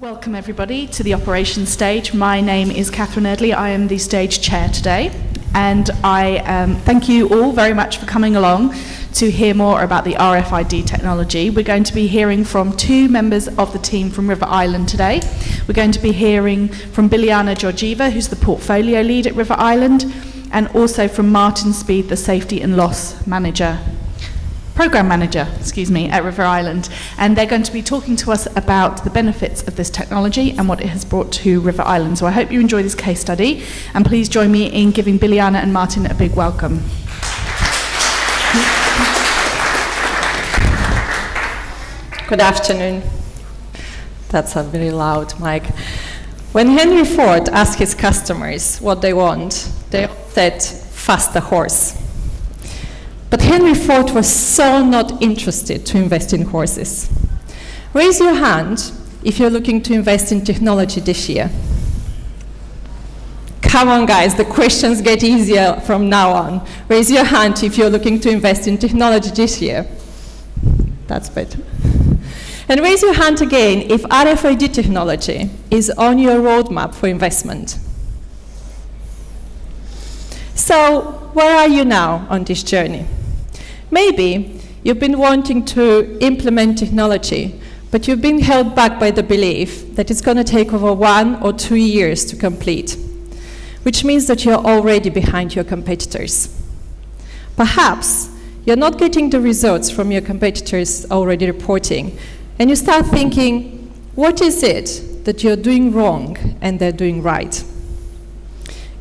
Welcome everybody to the operations stage. My name is Catherine Erdley. I am the stage chair today, and I thank you all very much for coming along to hear more about the RFID technology. We're going to be hearing from two members of the team from River Island today. We're going to be hearing from Bilyana Georgieva, who's the portfolio lead at River Island, and also from Martin Speed, the safety and loss program manager, at River Island. And they're going to be talking to us about the benefits of this technology and what it has brought to River Island. So I hope you enjoy this case study, and please join me in giving Bilyana and Martin a big welcome. Good afternoon. That's a very loud mic. When Henry Ford asked his customers what they want, they said, faster horse. But Henry Ford was so not interested to invest in horses. Raise your hand if you're looking to invest in technology this year. Come on, guys, the questions get easier from now on. Raise your hand if you're looking to invest in technology this year. That's better. And raise your hand again if RFID technology is on your roadmap for investment. So, where are you now on this journey? Maybe you've been wanting to implement technology, but you've been held back by the belief that it's going to take over 1 or 2 years to complete, which means that you're already behind your competitors. Perhaps you're not getting the results from your competitors already reporting, and you start thinking, what is it that you're doing wrong and they're doing right?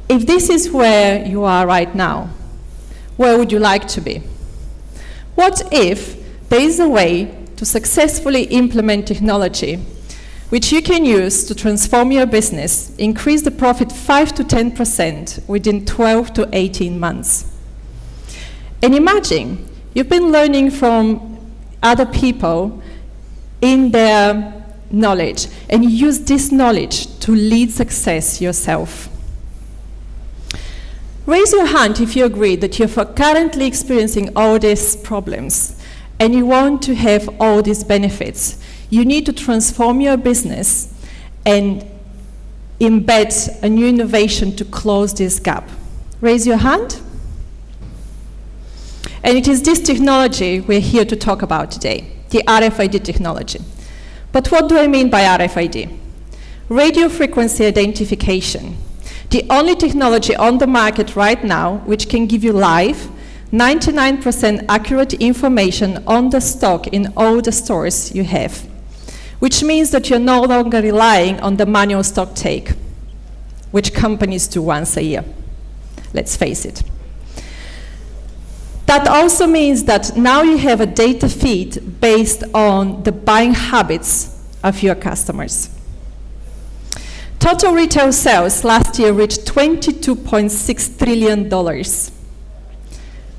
If this is where you are right now, where would you like to be? What if there is a way to successfully implement technology which you can use to transform your business, increase the profit 5 to 10% within 12 to 18 months? And imagine you've been learning from other people in their knowledge, and you use this knowledge to lead success yourself. Raise your hand if you agree that you're currently experiencing all these problems and you want to have all these benefits. You need to transform your business and embed a new innovation to close this gap. Raise your hand. And it is this technology we're here to talk about today, the RFID technology. But what do I mean by RFID? Radio frequency identification. The only technology on the market right now which can give you live, 99% accurate information on the stock in all the stores you have, which means that you're no longer relying on the manual stock take, which companies do once a year. Let's face it. That also means that now you have a data feed based on the buying habits of your customers. Total retail sales last year reached $22.6 trillion,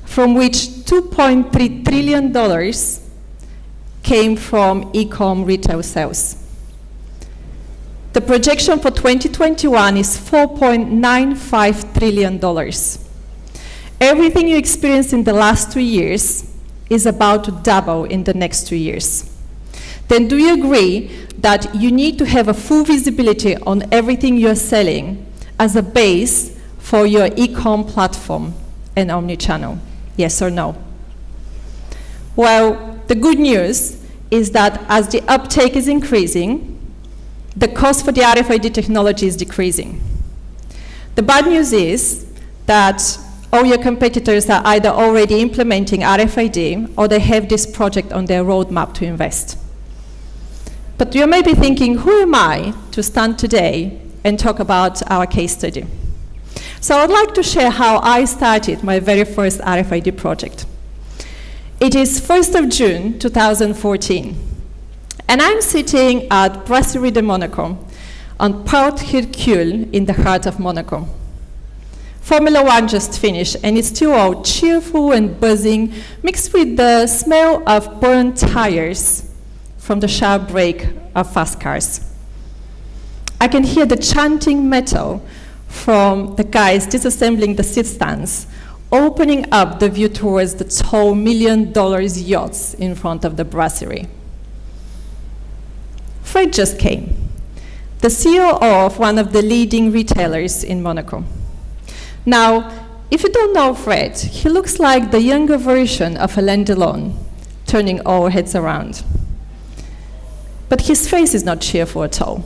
from which $2.3 trillion came from e-com retail sales. The projection for 2021 is $4.95 trillion. Everything you experienced in the last 2 years is about to double in the next 2 years. Then do you agree that you need to have a full visibility on everything you're selling as a base for your e-com platform and omnichannel? Yes or no? Well, the good news is that as the uptake is increasing, the cost for the RFID technology is decreasing. The bad news is that all your competitors are either already implementing RFID or they have this project on their roadmap to invest. But you may be thinking, who am I to stand today and talk about our case study? So I'd like to share how I started my very first RFID project. It is 1st of June 2014, and I'm sitting at Brasserie de Monaco on Port Hercule in the heart of Monaco. Formula One just finished, and it's still all cheerful and buzzing, mixed with the smell of burnt tires from the sharp brake of fast cars. I can hear the chanting metal from the guys disassembling the seat stands, opening up the view towards the tall $1 million yachts in front of the brasserie. Fred just came. the CEO of one of the leading retailers in Monaco. Now, if you don't know Fred, he looks like the younger version of Alain Delon, turning all heads around. But his face is not cheerful at all.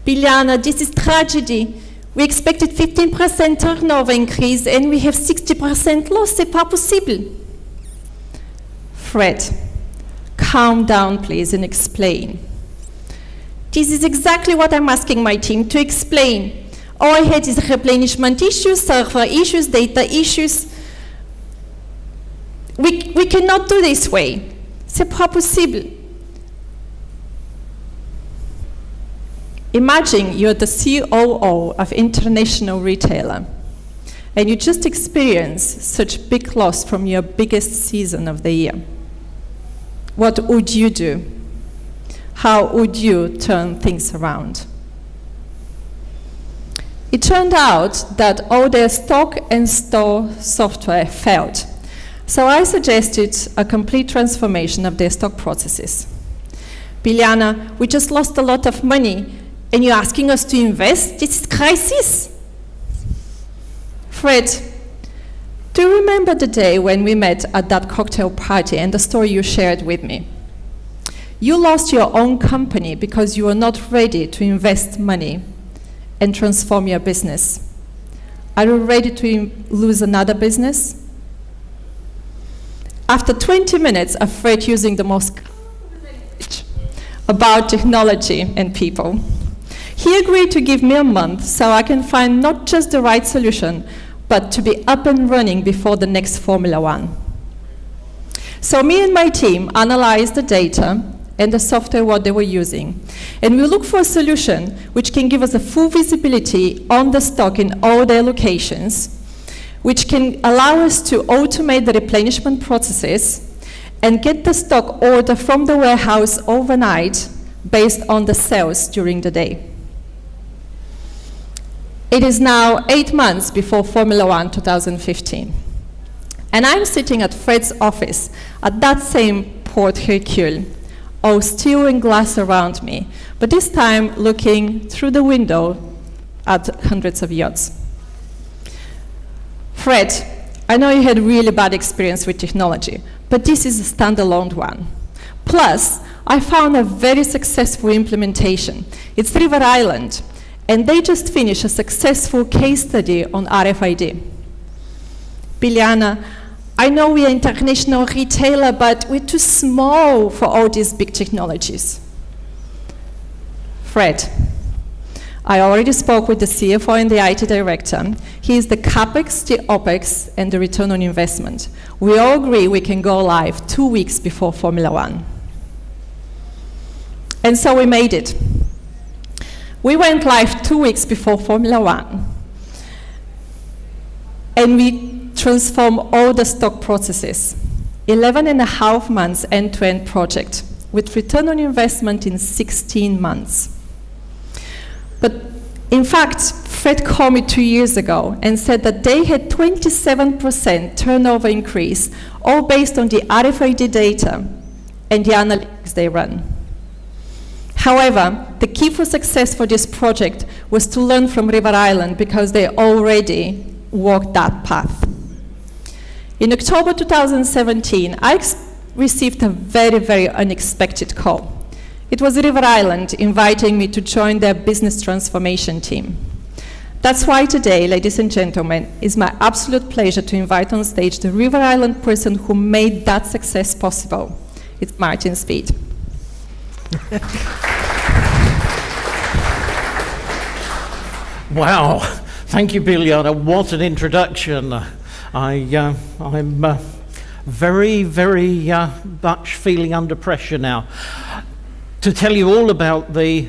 Bilyana, this is tragedy. We expected 15% turnover increase and we have 60% loss. C'est pas possible. Fred, calm down, please, and explain. This is exactly what I'm asking my team to explain. All I had is replenishment issues, server issues, data issues. We cannot do this way. C'est pas possible. Imagine you're the COO of international retailer, and you just experienced such big loss from your biggest season of the year. What would you do? How would you turn things around? It turned out that all their stock and store software failed. So I suggested a complete transformation of their stock processes. Bilyana, we just lost a lot of money, and you're asking us to invest? This is crisis. Fred, do you remember the day when we met at that cocktail party and the story you shared with me? You lost your own company because you were not ready to invest money and transform your business. Are you ready to lose another business? After 20 minutes of Fred using the most language about technology and people, he agreed to give me a month so I can find not just the right solution, but to be up and running before the next Formula One. So me and my team analyzed the data and the software what they were using. And we look for a solution which can give us a full visibility on the stock in all their locations, which can allow us to automate the replenishment processes and get the stock order from the warehouse overnight based on the sales during the day. It is now 8 months before Formula One 2015. And I'm sitting at Fred's office at that same Port Hercule, all steel and glass around me, but this time looking through the window at hundreds of yachts. Fred, I know you had really bad experience with technology, but this is a standalone one. Plus, I found a very successful implementation. It's River Island, and they just finished a successful case study on RFID. Bilyana, I know we are an international retailer, but we're too small for all these big technologies. Fred, I already spoke with the CFO and the IT director. He is the CapEx, the OpEx, and the return on investment. We all agree we can go live 2 weeks before Formula One. And so we made it. We went live 2 weeks before Formula One. And we transformed all the stock processes. 11.5 months end-to-end project with return on investment in 16 months. But in fact, Fred called me 2 years ago and said that they had 27% turnover increase, all based on the RFID data and the analytics they run. However, the key for success for this project was to learn from River Island because they already walked that path. In October 2017, I received a very, very unexpected call. It was River Island inviting me to join their business transformation team. That's why today, ladies and gentlemen, it's my absolute pleasure to invite on stage the River Island person who made that success possible. It's Martin Speed. Wow, thank you, Bilyana. What an introduction. I'm very, very much feeling under pressure now to tell you all about the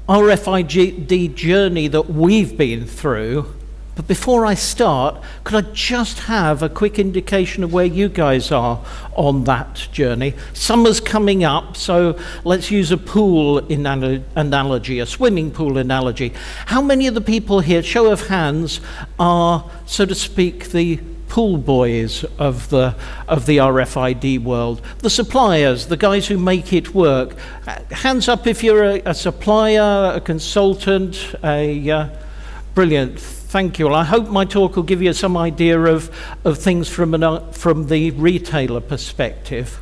RFID journey that we've been through. But before I start, could I just have a quick indication of where you guys are on that journey? Summer's coming up, so let's use a pool analogy, a swimming pool analogy. How many of the people here, show of hands, are, so to speak, the pool boys of the RFID world, the suppliers, the guys who make it work. Hands up if you're a supplier, a consultant, brilliant. Thank you. Well, I hope my talk will give you some idea of things from the retailer perspective.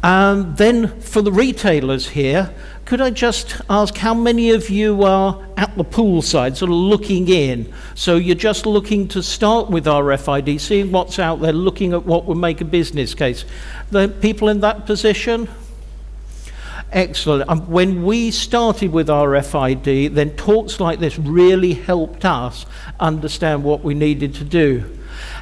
And then for the retailers here, could I just ask how many of you are at the pool side, sort of looking in? So you're just looking to start with RFID, seeing what's out there, looking at what would make a business case. The people in that position? Excellent. When we started with RFID, then talks like this really helped us understand what we needed to do.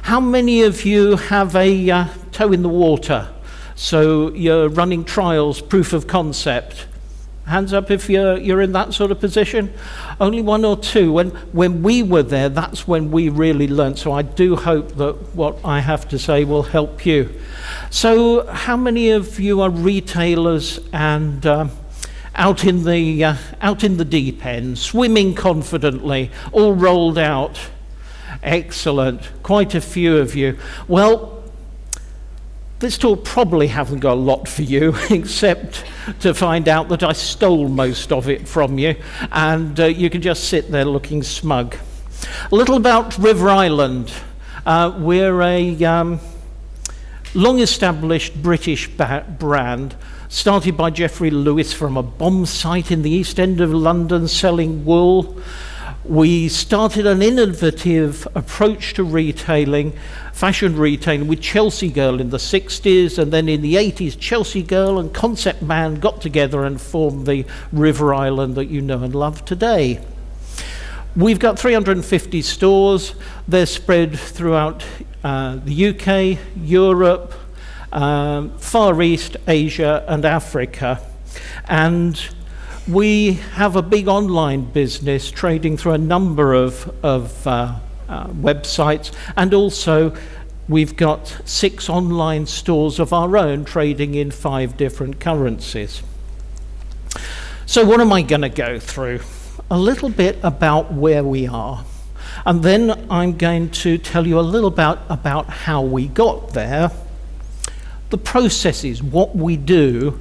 How many of you have a toe in the water? So you're running trials, proof of concept. Hands up if you're in that sort of position. Only one or two. When we were there, that's when we really learned. So I do hope that what I have to say will help you. So how many of you are retailers and out in the deep end, swimming confidently, all rolled out? Excellent. Quite a few of you. Well, this talk probably hasn't got a lot for you, except to find out that I stole most of it from you, and you can just sit there looking smug. A little about River Island. We're a long-established British brand, started by Geoffrey Lewis from a bomb site in the East End of London selling wool. We started an innovative approach to retailing, fashion retailing, with Chelsea Girl in the 60s, and then in the 80s, Chelsea Girl and Concept Man got together and formed the River Island that you know and love today. We've got 350 stores. They're spread throughout the UK, Europe, Far East, Asia, and Africa. And we have a big online business trading through a number of websites, and also we've got 6 online stores of our own trading in 5 different currencies. So what am I going to go through? A little bit about where we are, and then I'm going to tell you a little about how we got there, the processes, what we do,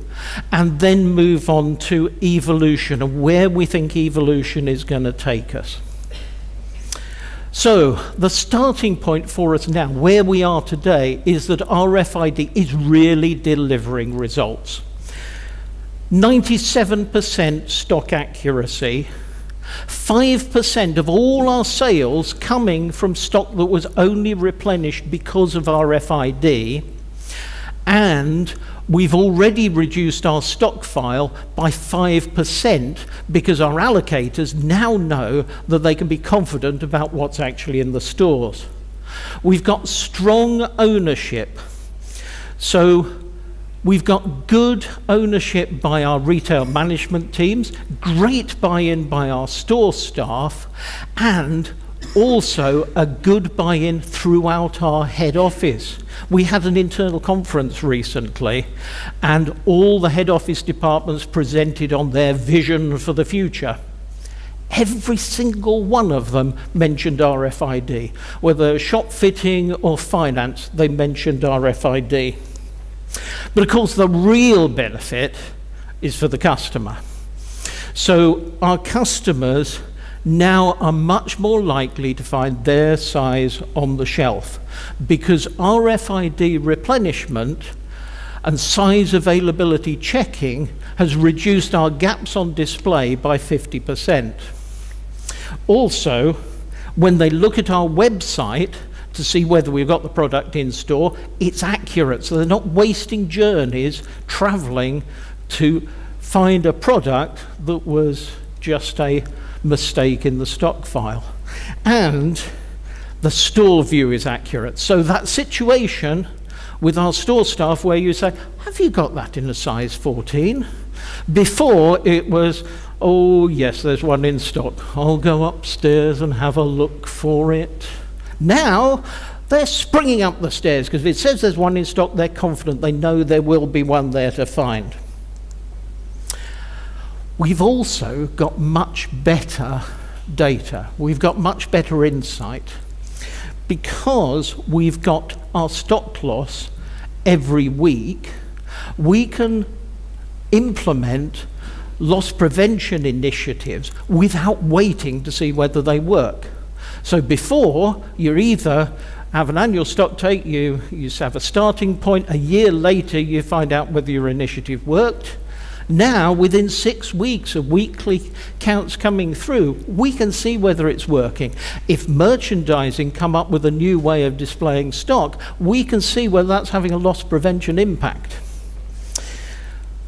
and then move on to evolution and where we think evolution is going to take us. So the starting point for us now, where we are today, is that RFID is really delivering results. 97% stock accuracy, 5% of all our sales coming from stock that was only replenished because of RFID, and we've already reduced our stock file by 5% because our allocators now know that they can be confident about what's actually in the stores. We've got strong ownership. So we've got good ownership by our retail management teams, great buy-in by our store staff, and also a good buy-in throughout our head office. We had an internal conference recently, and all the head office departments presented on their vision for the future. Every single one of them mentioned RFID. Whether shop fitting or finance, they mentioned RFID. But of course, the real benefit is for the customer. So our customers now are much more likely to find their size on the shelf, because RFID replenishment and size availability checking has reduced our gaps on display by 50%. Also, when they look at our website to see whether we've got the product in store, it's accurate, so they're not wasting journeys traveling to find a product that was just a mistake in the stock file. And the store view is accurate. So that situation with our store staff where you say, have you got that in a size 14? Before it was, oh yes, there's one in stock. I'll go upstairs and have a look for it. Now they're springing up the stairs because if it says there's one in stock, they're confident. They know there will be one there to find. We've also got much better data. We've got much better insight because we've got our stock loss every week, we can implement loss prevention initiatives without waiting to see whether they work. So before, you either have an annual stock take, you have a starting point, a year later you find out whether your initiative worked. Now, within 6 weeks of weekly counts coming through, we can see whether it's working. If merchandising come up with a new way of displaying stock, we can see whether that's having a loss prevention impact.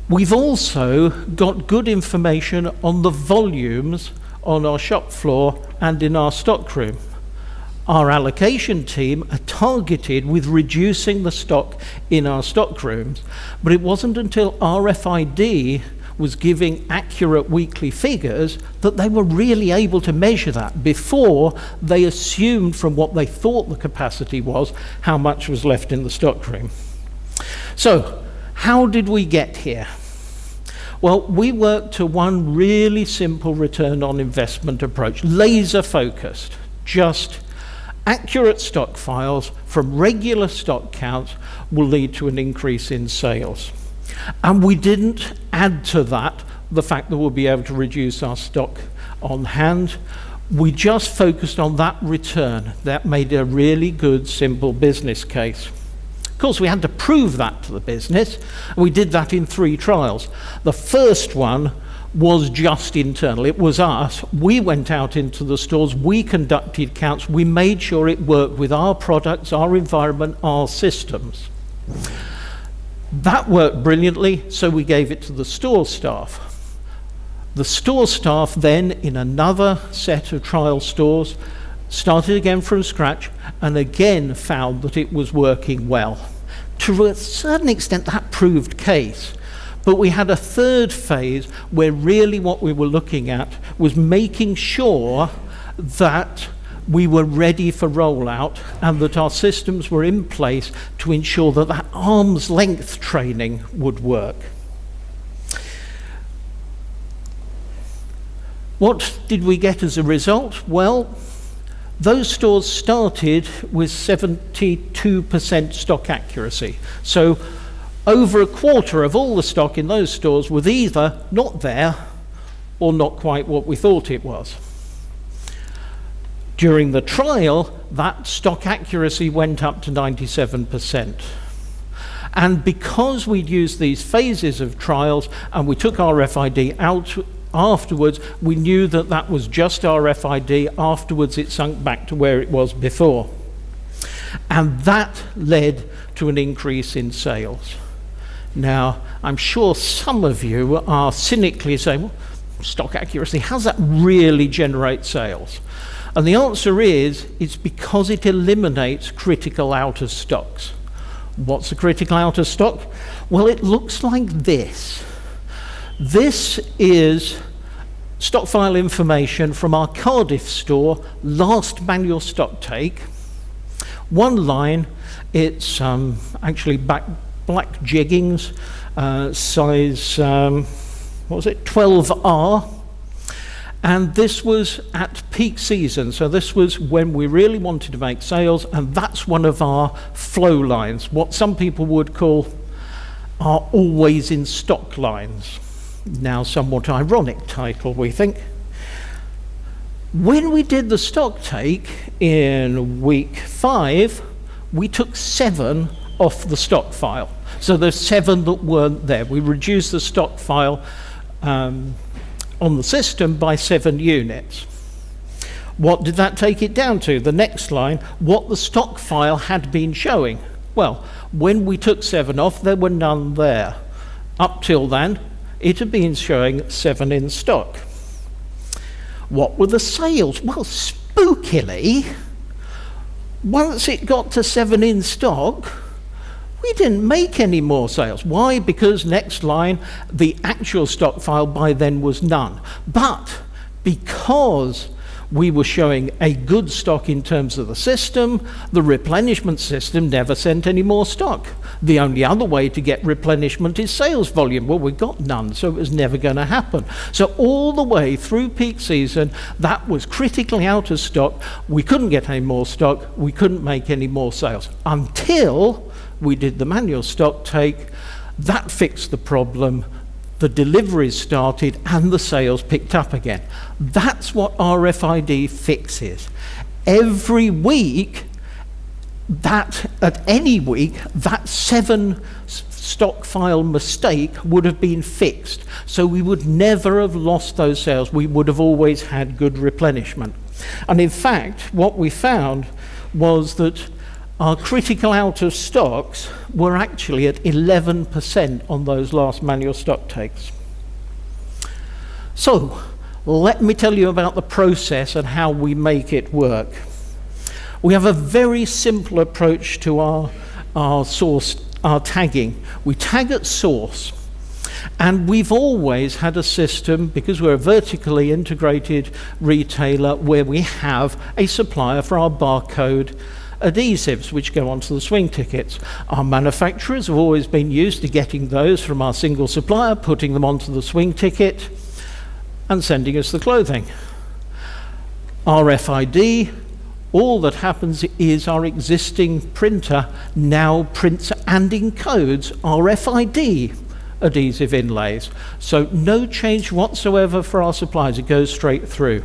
We've also got good information on the volumes on our shop floor and in our stockroom. Our allocation team are targeted with reducing the stock in our stockrooms, but it wasn't until RFID was giving accurate weekly figures that they were really able to measure that. Before, they assumed from what they thought the capacity was how much was left in the stockroom. So, how did we get here? Well, we worked to one really simple return on investment approach, laser focused, just accurate stock files from regular stock counts will lead to an increase in sales. And we didn't add to that the fact that we'll be able to reduce our stock on hand. We just focused on that return. That made a really good, simple business case. Of course, we had to prove that to the business, and we did that in 3 trials. The first one was just internal. It was us. We went out into the stores, we conducted counts, we made sure it worked with our products, our environment, our systems. That worked brilliantly, so we gave it to the store staff. The store staff then, in another set of trial stores, started again from scratch and again found that it was working well. To a certain extent, that proved case. But we had a third phase where really what we were looking at was making sure that we were ready for rollout and that our systems were in place to ensure that that arm's length training would work. What did we get as a result? Well, those stores started with 72% stock accuracy. So over a quarter of all the stock in those stores was either not there or not quite what we thought it was. During the trial, that stock accuracy went up to 97%. And because we'd used these phases of trials and we took RFID out afterwards, we knew that that was just RFID. Afterwards, it sunk back to where it was before. And that led to an increase in sales. Now, I'm sure some of you are cynically saying, well, stock accuracy, how does that really generate sales? And the answer is, it's because it eliminates critical out of stocks. What's a critical out of stock? Well, it looks like this. This is stock file information from our Cardiff store, last manual stock take. One line, it's actually black jeggings, size, 12R. And this was at peak season, so this was when we really wanted to make sales, and that's one of our flow lines, what some people would call our always in stock lines. Now, somewhat ironic title, we think. When we did the stock take in week 5, we took 7 off the stock file. So there's 7 that weren't there. We reduced the stock file on the system by 7 units. What did that take it down to? The next line, what the stock file had been showing. Well, when we took 7 off, there were none there. Up till then, it had been showing 7 in stock. What were the sales? Well, spookily, once it got to 7 in stock, we didn't make any more sales. Why? Because next line, the actual stock file by then was none. But because we were showing a good stock in terms of the system. The replenishment system never sent any more stock. The only other way to get replenishment is sales volume. Well, we got none, so it was never going to happen. So all the way through peak season, that was critically out of stock. We couldn't get any more stock. We couldn't make any more sales until we did the manual stock take. That fixed the problem. The deliveries started and the sales picked up again. That's what RFID fixes. Every week, at any week, that 7 stock file mistake would have been fixed. So we would never have lost those sales. We would have always had good replenishment. And in fact, what we found was that our critical out of stocks were actually at 11% on those last manual stock takes. So let me tell you about the process and how we make it work. We have a very simple approach to our tagging. We tag at source. And we've always had a system, because we're a vertically integrated retailer, where we have a supplier for our barcode adhesives which go onto the swing tickets. Our manufacturers have always been used to getting those from our single supplier, putting them onto the swing ticket and sending us the clothing. RFID, all that happens is our existing printer now prints and encodes RFID adhesive inlays. So no change whatsoever for our suppliers, it goes straight through.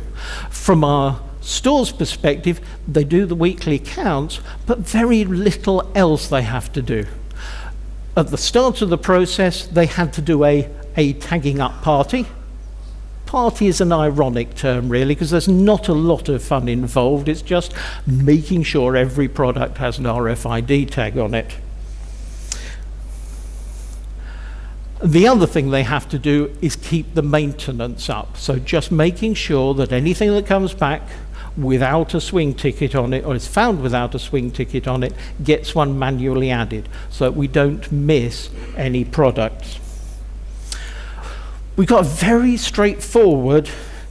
From our store's perspective, they do the weekly counts, but very little else they have to do. At the start of the process, they had to do a tagging up party. Party is an ironic term, really, because there's not a lot of fun involved. It's just making sure every product has an RFID tag on it. The other thing they have to do is keep the maintenance up. So just making sure that anything that comes back without a swing ticket on it, or is found without a swing ticket on it, gets one manually added so that we don't miss any products. We've got a very straightforward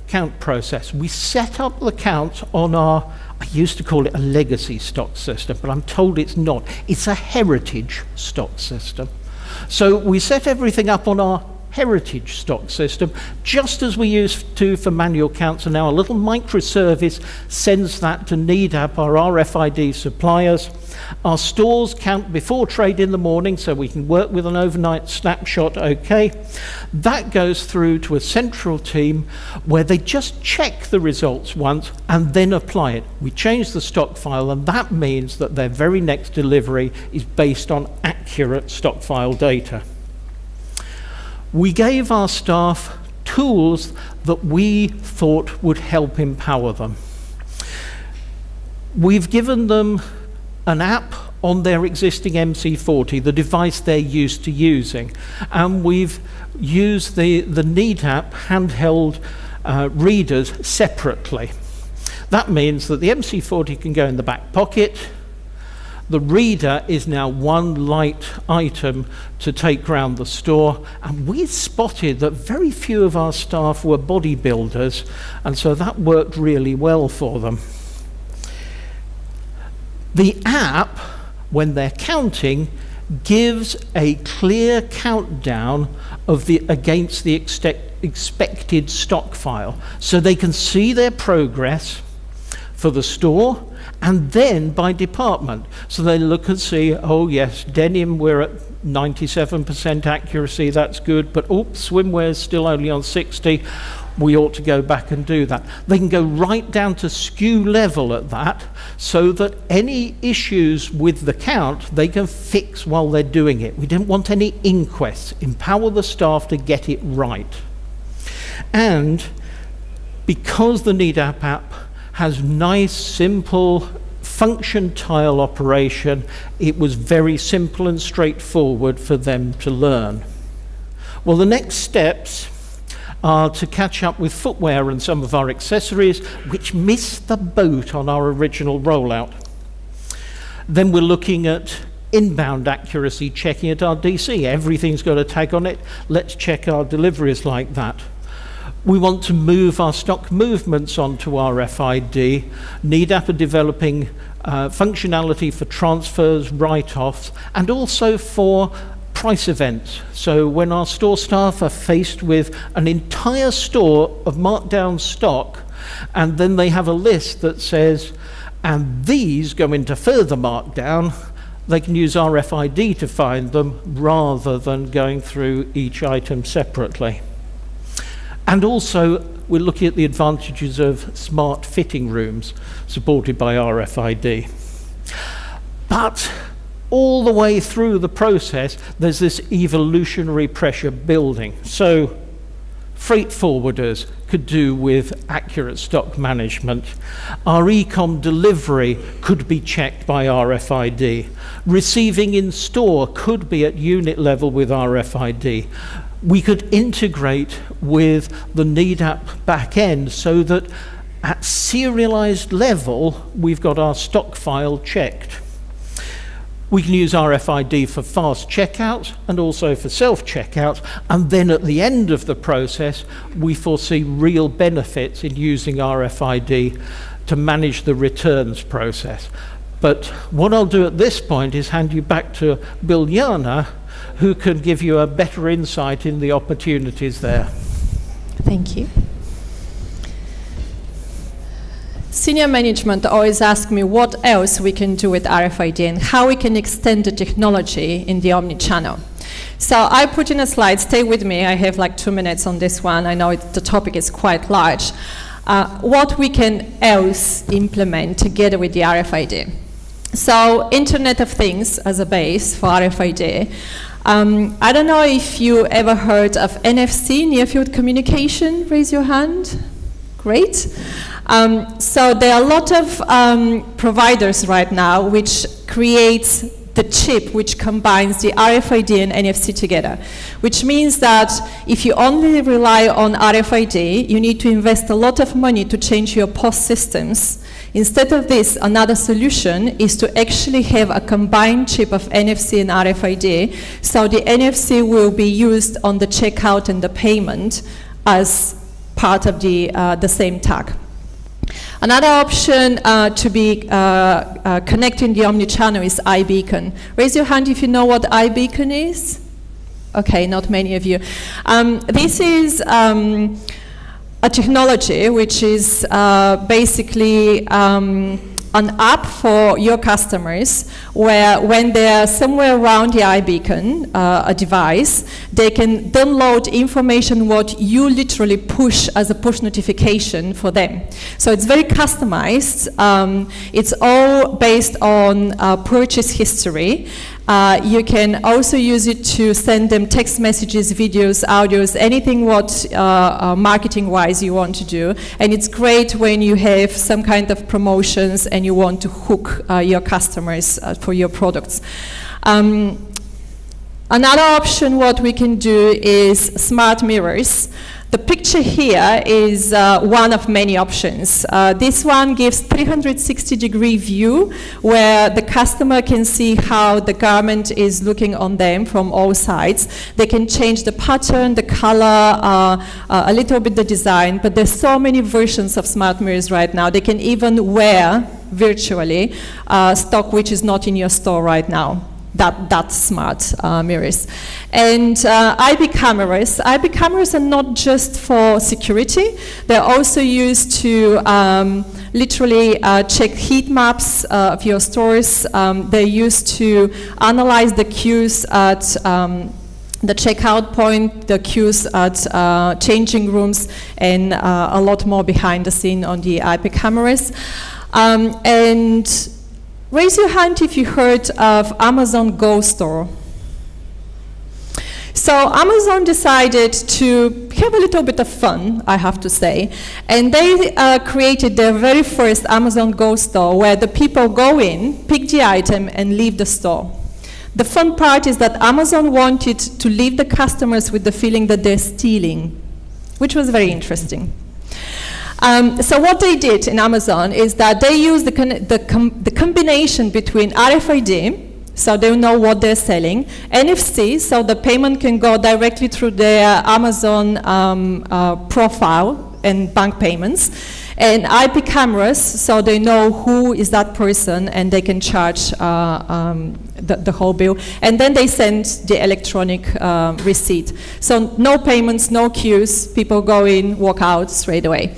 count process. We set up the counts on our, I used to call it a legacy stock system, but I'm told it's not. It's a heritage stock system. So we set everything up on our heritage stock system, just as we used to for manual counts, and now a little microservice sends that to NEDAP, our RFID suppliers. Our stores count before trade in the morning, so we can work with an overnight snapshot, okay. That goes through to a central team where they just check the results once and then apply it. We change the stock file, and that means that their very next delivery is based on accurate stock file data. We gave our staff tools that we thought would help empower them. We've given them an app on their existing MC40, the device they're used to using, and we've used the NEDAP handheld readers separately. That means that the MC40 can go in the back pocket. The reader is now one light item to take round the store, and we spotted that very few of our staff were bodybuilders, and so that worked really well for them. The app, when they're counting, gives a clear countdown of against the expected stock file, so they can see their progress for the store and then by department. So they look and see, oh yes, denim we're at 97% accuracy, that's good, but oops, swimwear is still only on 60, we ought to go back and do that. They can go right down to SKU level at that, so that any issues with the count they can fix while they're doing it. We didn't want any inquests. Empower the staff to get it right. And because the NEDAP app has nice, simple function tile operation, it was very simple and straightforward for them to learn. Well, the next steps are to catch up with footwear and some of our accessories, which missed the boat on our original rollout. Then we're looking at inbound accuracy, checking at our DC. Everything's got a tag on it. Let's check our deliveries like that. We want to move our stock movements onto RFID. NEDAP are developing functionality for transfers, write-offs, and also for price events. So when our store staff are faced with an entire store of markdown stock, and then they have a list that says, and these go into further markdown, they can use RFID to find them rather than going through each item separately. And also, we're looking at the advantages of smart fitting rooms supported by RFID. But all the way through the process, there's this evolutionary pressure building. So freight forwarders could do with accurate stock management. Our e-com delivery could be checked by RFID. Receiving in store could be at unit level with RFID. We could integrate with the NEDAP back end so that at serialized level, we've got our stock file checked. We can use RFID for fast checkout and also for self-checkout, and then at the end of the process, we foresee real benefits in using RFID to manage the returns process. But what I'll do at this point is hand you back to Bilyana, who can give you a better insight in the opportunities there. Thank you. Senior management always ask me what else we can do with RFID and how we can extend the technology in the omni-channel. So I put in a slide, stay with me, I have like 2 minutes on this one, I know the topic is quite large. What we can else implement together with the RFID. So Internet of Things as a base for RFID. I don't know if you ever heard of NFC, Near Field Communication, raise your hand. Great. So there are a lot of providers right now which creates the chip which combines the RFID and NFC together, which means that if you only rely on RFID, you need to invest a lot of money to change your POS systems. Instead of this, another solution is to actually have a combined chip of NFC and RFID, so the NFC will be used on the checkout and the payment as part of the same tag. Another option to be connecting the omnichannel is iBeacon. Raise your hand if you know what iBeacon is. Okay, not many of you. This is a technology which is basically an app for your customers where when they're somewhere around the iBeacon, a device, they can download information what you literally push as a push notification for them. So it's very customized. It's all based on purchase history. You can also use it to send them text messages, videos, audios, anything what marketing-wise you want to do. And it's great when you have some kind of promotions and you want to hook your customers for your products. Another option what we can do is smart mirrors. The picture here is one of many options. This one gives 360-degree view where the customer can see how the garment is looking on them from all sides. They can change the pattern, the color, a little bit the design, but there's so many versions of smart mirrors right now. They can even wear virtually stock which is not in your store right now. That's smart mirrors. And IP cameras. IP cameras are not just for security. They're also used to literally check heat maps of your stores. They're used to analyze the queues at the checkout point, the queues at changing rooms, and a lot more behind the scene on the IP cameras. And raise your hand if you heard of Amazon Go Store. So Amazon decided to have a little bit of fun, I have to say, and they created their very first Amazon Go Store where the people go in, pick the item, and leave the store. The fun part is that Amazon wanted to leave the customers with the feeling that they're stealing, which was very interesting. So what they did in Amazon is that they used the combination between RFID, so they know what they're selling. NFC, so the payment can go directly through their Amazon profile and bank payments. And IP cameras, so they know who is that person and they can charge the whole bill. And then they send the electronic receipt. So no payments, no queues, people go in, walk out straight away.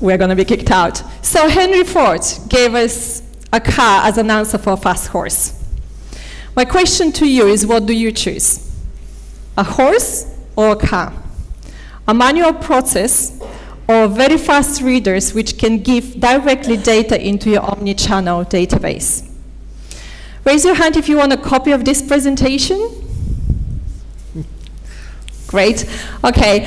We're going to be kicked out. So Henry Ford gave us a car as an answer for a fast horse. My question to you is, what do you choose? A horse or a car? A manual process or very fast readers which can give directly data into your omni-channel database? Raise your hand if you want a copy of this presentation. Great. Okay.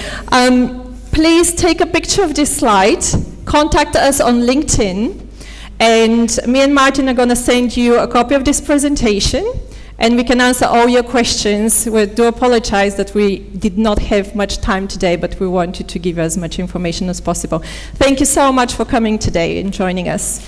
Please take a picture of this slide, contact us on LinkedIn, and me and Martin are going to send you a copy of this presentation, and we can answer all your questions. We do apologize that we did not have much time today, but we wanted to give you as much information as possible. Thank you so much for coming today and joining us.